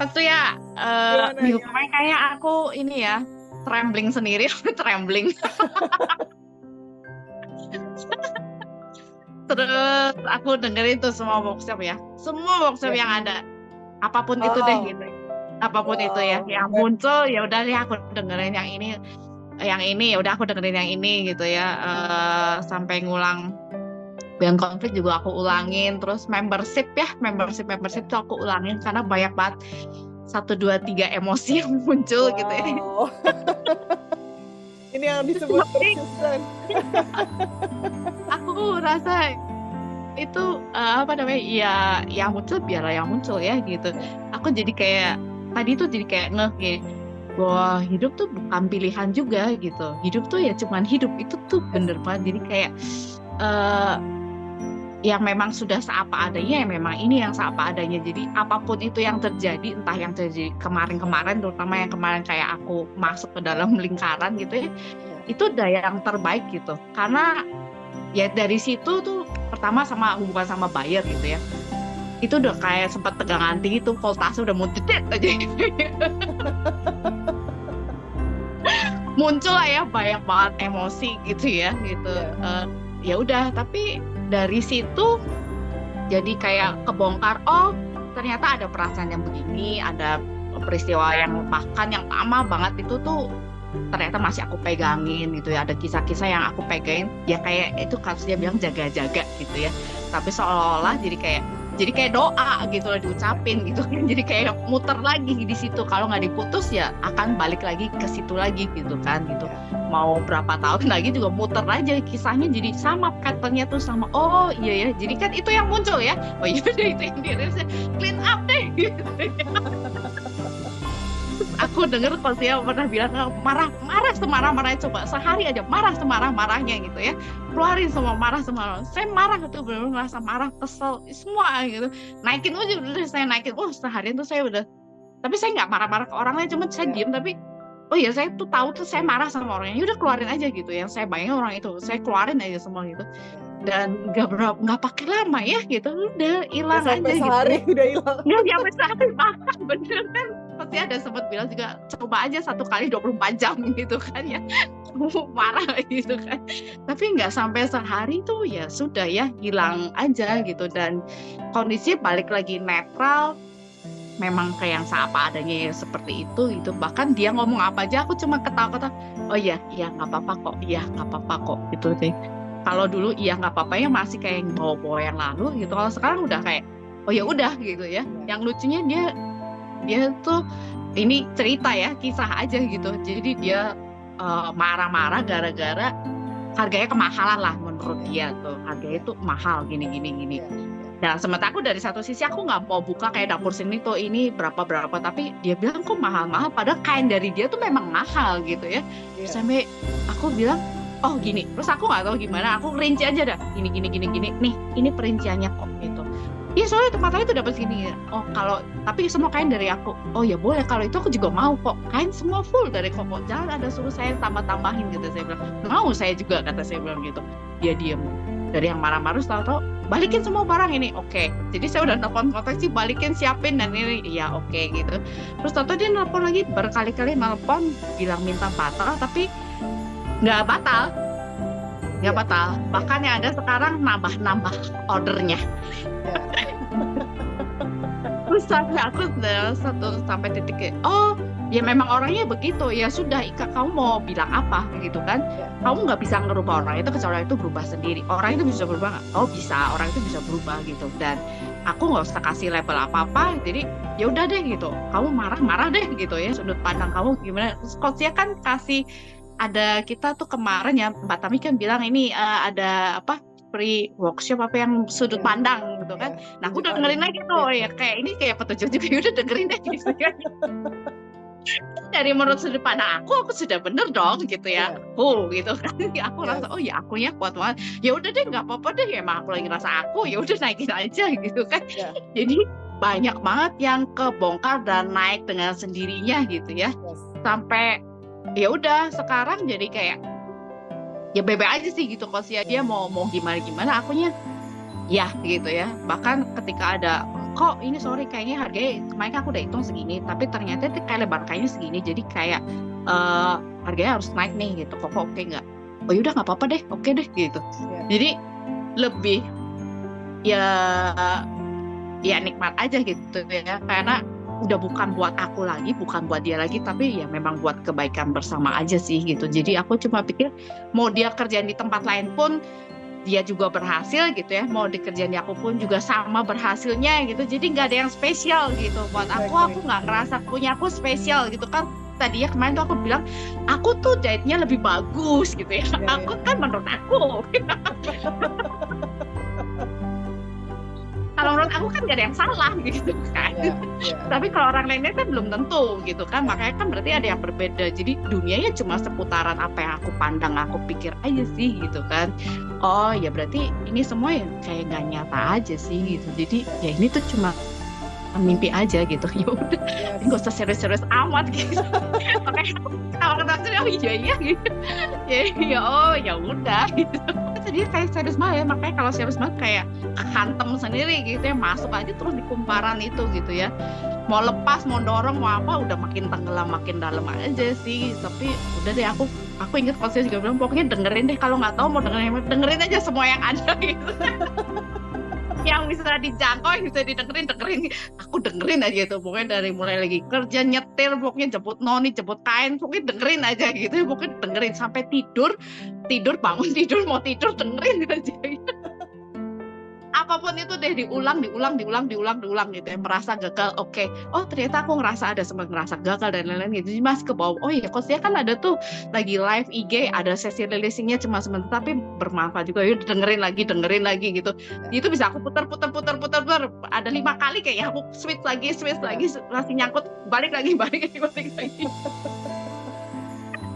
Tentu ya, Gimana minggu gimana? kemarin kayak aku ini ya, trembling sendiri, trembling. Terus aku dengerin tuh semua workshop ya, semua workshop Ya. yang ada, apapun itu deh Oh, gitu. Apapun itu ya, wow. yang muncul ya udah deh aku dengerin yang ini ya udah aku dengerin yang ini gitu ya. Sampai ngulang yang konflik juga aku ulangin, terus membership ya, membership Ya. tuh aku ulangin karena banyak banget satu dua tiga emosi yang muncul gitu ya. Wow. Ini yang disebut Tapi persisten. aku rasa itu apa namanya ya, yang muncul biarlah yang muncul ya gitu. Ya. Aku jadi kayak tadi tuh jadi kayak ngeh gini, bahwa hidup tuh bukan pilihan juga gitu. Hidup tuh ya cuman hidup, itu tuh Yes. bener banget. Jadi kayak eh, yang memang sudah seapa adanya, ya memang ini yang seapa adanya. Jadi apapun itu yang terjadi, entah yang terjadi kemarin-kemarin, terutama yang kemarin kayak aku masuk ke dalam lingkaran gitu ya, Ya. itu udah yang terbaik gitu. Karena ya dari situ tuh pertama sama hubungan sama buyer gitu ya, itu udah kayak sempat tegangan tinggi tuh, voltase udah mau dedet aja gitu. Muncul lah ya banyak banget emosi gitu ya gitu. Ya. Eh, Ya udah, tapi dari situ jadi kayak kebongkar, oh ternyata ada perasaan yang begini, ada peristiwa yang bahkan yang lama banget itu tuh ternyata masih aku pegangin gitu ya, ada kisah-kisah yang aku pegangin ya, kayak itu kasusnya bilang jaga-jaga gitu ya, tapi seolah-olah jadi kayak doa gitu loh diucapin gitu kan, jadi kayak muter lagi di situ, kalau nggak diputus ya akan balik lagi ke situ lagi gitu kan gitu, Ya. mau berapa tahun lagi juga muter aja kisahnya, jadi sama patternnya tuh sama, oh iya ya, jadi kan itu yang muncul ya, oh iya deh itu yang dirilisnya, clean up deh gitu. Aku denger kalau dia pernah bilang marah-marah semarah-marahnya, coba sehari aja marah semarah-marahnya gitu ya, keluarin semua marah semua, saya marah itu benar-benar merasa marah, kesel semua gitu, naikin aja udah, saya naikin, seharian tuh saya udah, tapi saya nggak marah-marah ke orang lain, cuma saya Ya. diem, tapi oh ya saya tuh tahu tuh saya marah sama orangnya, ya udah keluarin aja gitu, yang saya bayangin orang itu saya keluarin aja semua gitu, Ya. dan nggak pakai lama ya gitu, udah Gak hilang sampai aja gitu sehari ya. udah hilang. Nggak sampai sehari bahkan, bener kan, pasti ada sempat bilang juga, coba aja satu kali 24 jam gitu kan ya, kamu marah gitu kan, tapi nggak sampai sehari tuh ya sudah ya, hilang aja gitu, dan kondisi balik lagi netral, memang kayak yang seapa adanya ya, seperti itu gitu, bahkan dia ngomong apa aja aku cuma ketawa-ketawa, oh iya iya nggak apa-apa kok, iya nggak apa-apa kok gitu deh. Kalau dulu iya nggak apa-apa ya masih kayak yang bawa-bawa yang lalu gitu, kalau sekarang udah kayak oh ya udah gitu ya. Ya. Yang lucunya dia dia tuh ini cerita ya, kisah aja gitu, jadi dia marah-marah gara-gara harganya kemahalan lah, menurut Ya. dia tuh harganya tuh mahal gini gini gini. Ya. Nah, sementara aku dari satu sisi aku nggak mau buka kayak dapur sini tuh ini berapa berapa, tapi dia bilang kok mahal-mahal, padahal kain dari dia tuh memang mahal gitu ya. Terus Ya. sampai aku bilang, oh gini, terus aku nggak tahu gimana, aku rinci aja dah, gini gini gini gini, nih ini perinciannya kok gitu. Iya soalnya tempatnya itu dapat sini. Oh kalau tapi semua kain dari aku. Oh ya boleh, kalau itu aku juga mau kok. Kain semua full dari koko. Jangan ada suruh saya tambah-tambahin gitu, saya bilang. Mau saya juga, kata saya bilang gitu. Dia diem. Dari yang marah-marah tahu-tahu balikin semua barang ini. Oke. Jadi saya udah nelfon kontak sih, balikin, siapin dan ini. Iya oke gitu. Terus tahu-tahu dia nelfon lagi, berkali-kali nelfon bilang minta batal, tapi nggak batal. Nggak Ya. batal. Ya. Bahkan yang ada sekarang nambah-nambah ordernya. Ya. Terus sampai aku dalam satu sampai titik kayak, oh ya memang orangnya begitu, ya sudah Ika, kamu mau bilang apa gitu kan, Ya. kamu nggak bisa ngerubah orang itu kecuali orang itu berubah sendiri. Orang itu bisa berubah nggak? Oh bisa, orang itu bisa berubah gitu, dan aku nggak usah kasih label apa-apa, jadi ya udah deh gitu, kamu marah-marah deh gitu ya, sudut pandang kamu gimana. Terus coachnya kan kasih, ada kita tuh kemarin ya Mbak Tami kan bilang ini ada apa, free workshop apa yang sudut Ya. pandang gitu kan. Ya. Nah, aku udah Tunjukkan. dengerin lagi Ya. tuh, ya kayak ini kayak petunjuk juga, ya udah dengerin deh gitu kan. Dari menurut sudut pandang aku sudah bener dong gitu ya. Ya. Gitu kan. Ya, aku rasa Yes. oh ya akunya kuat banget. Ya udah deh nggak apa-apa deh, ya emang aku lagi rasa aku, ya udah naikin aja gitu kan. Ya. Jadi banyak banget yang kebongkar dan naik dengan sendirinya gitu ya. Yes. Sampai ya udah sekarang jadi kayak ya bebe aja sih gitu, kalau dia mau gimana gimana akunya ya gitu ya. Bahkan ketika ada kok ini sorry kayaknya harganya kemarin aku udah hitung segini, tapi ternyata itu kayak lebar kainnya segini, jadi kayak harganya harus naik nih gitu. Kok oke nggak? Oh yaudah nggak apa-apa deh, oke deh gitu. Ya. Jadi lebih ya nikmat aja gitu ya, karena udah bukan buat aku lagi, bukan buat dia lagi, tapi ya memang buat kebaikan bersama aja sih gitu. Jadi aku cuma pikir mau dia kerjaan di tempat lain pun dia juga berhasil gitu ya, mau dikerjain di aku pun juga sama berhasilnya gitu. Jadi nggak ada yang spesial gitu buat aku nggak ngerasa punya aku spesial gitu kan. Tadi ya kemarin tuh aku bilang aku tuh jahitnya lebih bagus gitu ya, aku kan menurut aku kalau menurut aku kan gak ada yang salah gitu kan. Tapi kalau orang lainnya kan belum tentu gitu kan, makanya kan berarti ada yang berbeda. Jadi dunianya cuma seputaran apa yang aku pandang, aku pikir aja sih gitu kan. Oh ya berarti ini semua ya kayak gak nyata aja sih gitu. Jadi ya ini tuh cuma mimpi aja gitu. Ya udah, nggak usah serius-serius amat gitu. Makanya kalau kata oh iya gitu. Ya oh ya udah gitu. Dia kayak serius banget ya, makanya kalau serius banget kayak hantem sendiri gitu ya, masuk aja terus di kumparan itu gitu ya, mau lepas mau dorong mau apa udah makin tenggelam makin dalam aja sih. Tapi udah deh, aku ingat kalau saya juga bilang pokoknya dengerin deh, kalau nggak tahu mau dengerin aja semua yang ada gitu. Yang bisa dijangkau, yang bisa dengerin, aku dengerin aja itu, pokoknya dari mulai lagi kerja, nyetir, pokoknya jemput noni, jemput kain, pokoknya dengerin aja gitu, pokoknya dengerin sampai tidur bangun tidur mau tidur dengerin aja gitu. Apapun itu deh diulang gitu ya, merasa gagal oke. Oh ternyata aku sempat ngerasa gagal dan lain-lain gitu, mas ke bawah. Oh iya coachnya kan ada tuh lagi live IG, ada sesi releasingnya cuma sebentar tapi bermanfaat juga, yuk dengerin lagi gitu. Itu bisa aku putar ada 5 kali kayak aku switch lagi masih nyangkut, balik lagi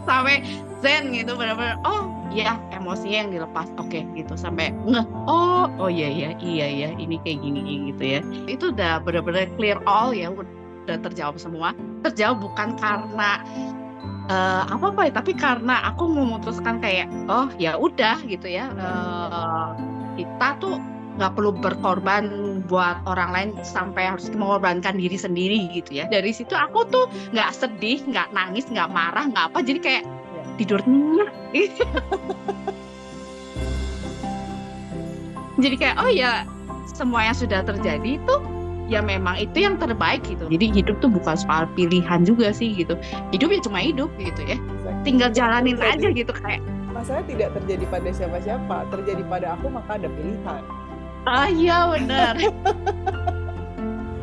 sampai zen gitu, benar-benar oh ya emosinya yang dilepas oke gitu, sampai ngeh oh iya ini kayak gini gitu ya. Itu udah benar-benar clear all ya, udah terjawab semua. Terjawab bukan karena apa ya, tapi karena aku memutuskan kayak oh ya udah gitu ya, kita tuh nggak perlu berkorban buat orang lain sampai harus mengorbankan diri sendiri gitu ya. Dari situ aku tuh nggak sedih, nggak nangis, nggak marah, nggak apa, jadi kayak tidur nyenyak. Jadi kayak oh ya semua yang sudah terjadi itu ya memang itu yang terbaik gitu. Jadi hidup tuh bukan soal pilihan juga sih gitu. Hidup ya cuma hidup gitu ya. Tinggal jalanin aja gitu kayak. Masalah tidak terjadi pada siapa-siapa, terjadi pada aku maka ada pilihan. Ah iya benar.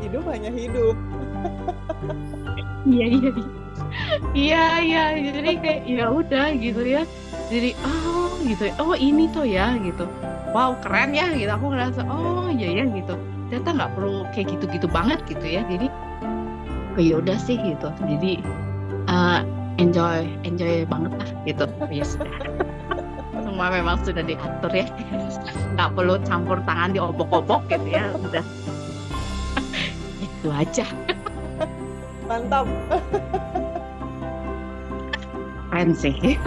Hidup hanya hidup. Iya. Jadi kayak ya udah gitu ya. Jadi gitu. Oh ini tuh ya gitu. Wow keren ya gitu. Aku ngerasa oh iya ya gitu. Ternyata nggak perlu kayak gitu-gitu banget gitu ya. Jadi oh ya udah sih gitu. Jadi enjoy banget lah gitu. Ya sudah. Semua memang sudah diatur ya, nggak perlu campur tangan diobok-obok gitu ya, udah itu aja. Mantap. Keren sih.